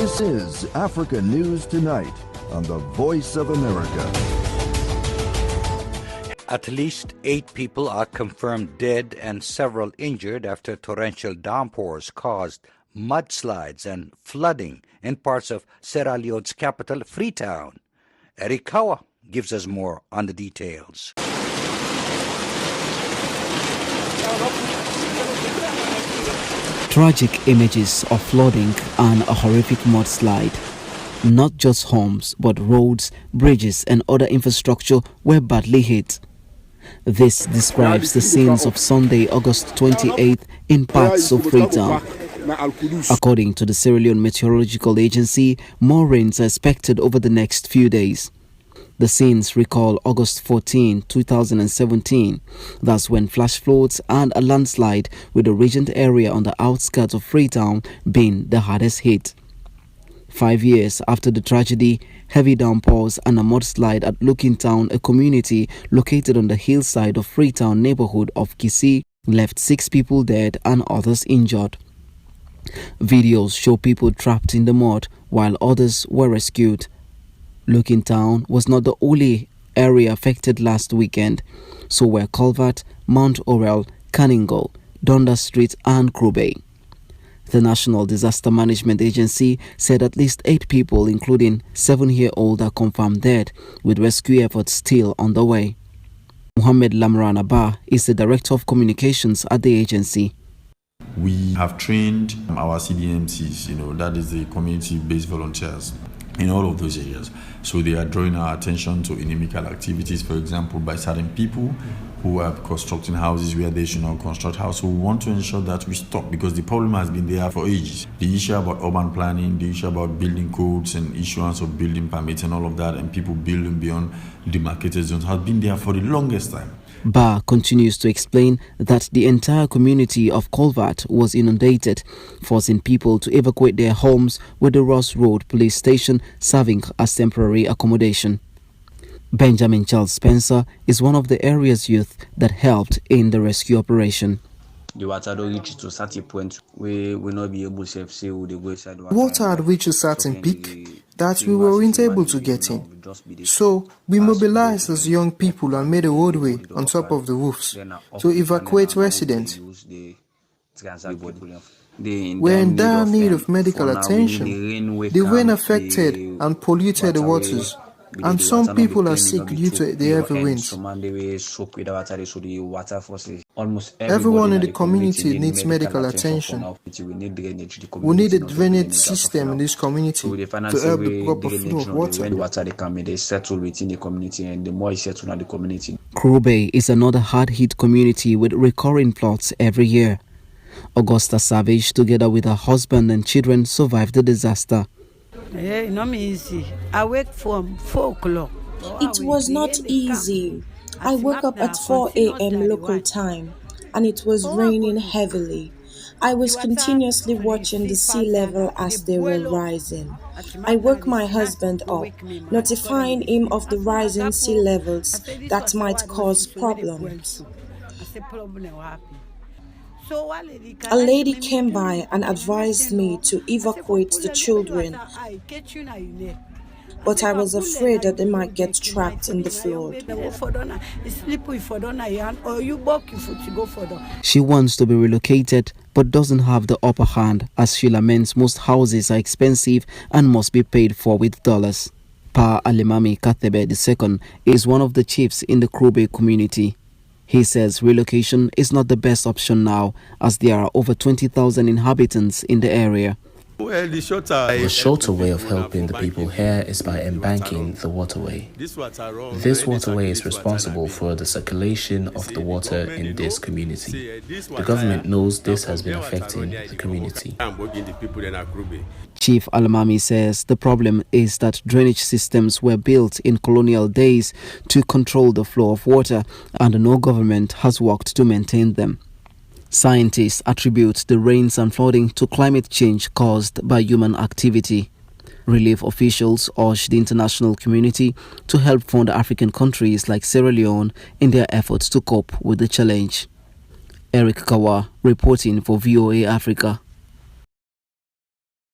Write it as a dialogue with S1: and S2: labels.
S1: This is Africa News Tonight on the Voice of America.
S2: At least 8 people are confirmed dead and several injured after torrential downpours caused mudslides and flooding in parts of Sierra Leone's capital, Freetown. Eric Kawa gives us more on the details.
S3: Tragic images of flooding and a horrific mudslide. Not just homes, but roads, bridges and other infrastructure were badly hit. This describes the scenes of Sunday, August 28th in parts of Freetown. According to the Sierra Leone Meteorological Agency, more rains are expected over the next few days. The scenes recall August 14, 2017. That's when flash floods and a landslide with the region area on the outskirts of Freetown being the hardest hit. 5 years after the tragedy, heavy downpours and a mudslide at Leone, a community located on the hillside of Freetown neighborhood of Kisi, left 6 people dead and others injured. Videos show people trapped in the mud while others were rescued. Leone was not the only area affected last weekend. So were Culvert, Mount Orel, Canningle, Dundas Street and Krube. The National Disaster Management Agency said at least 8 people, including 7-year-old, are confirmed dead, with rescue efforts still underway. Mohammed Lamran Abba is the Director of Communications at the agency.
S4: We have trained our CDMCs, that is the community-based volunteers, in all of those areas. So they are drawing our attention to inimical activities, for example, by certain people who are constructing houses where they should not construct houses. So we want to ensure that we stop, because the problem has been there for ages. The issue about urban planning, the issue about building codes and issuance of building permits and all of that, and people building beyond demarcated zones has been there for the longest time.
S3: Ba continues to explain that the entire community of Culvert was inundated, forcing people to evacuate their homes, with the Ross Road police station serving as temporary accommodation. Benjamin Charles Spencer is one of the area's youth that helped in the rescue operation.
S5: The water don't reach to a certain point we will not be able to say who they go inside the water.
S6: Water had reached a certain peak that we weren't able to get in. So we mobilized as young people and made a roadway on top of the roofs to evacuate residents. We're in dire need of medical attention. The rain affected and polluted the waters, and some people are sick due to the heavy rains. Everyone in the community needs medical attention. We need a drainage system in this community to help the proper flow of water.
S3: Krube is another hard-hit community with recurring floods every year. Augusta Savage, together with her husband and children, survived the disaster.
S7: I wake from 4 o'clock.
S8: It was not easy. I woke up at 4 a.m. local time, and it was raining heavily. I was continuously watching the sea level as they were rising. I woke my husband up, notifying him of the rising sea levels that might cause problems. A lady came by and advised me to evacuate the children, but I was afraid that they might get trapped in the flood.
S3: She wants to be relocated but doesn't have the upper hand, as she laments most houses are expensive and must be paid for with dollars. Pa Alimami Kathebe II is one of the chiefs in the Krube community. He says relocation is not the best option now, as there are over 20,000 inhabitants in the area.
S9: The shorter way of helping the people here is by embanking the waterway. This waterway is responsible for the circulation of the water in this community. The government knows this has been affecting the community.
S3: Chief Alamami says the problem is that drainage systems were built in colonial days to control the flow of water, and no government has worked to maintain them. Scientists attribute the rains and flooding to climate change caused by human activity. Relief officials urge the international community to help fund African countries like Sierra Leone in their efforts to cope with the challenge. Eric Kawa reporting for VOA Africa.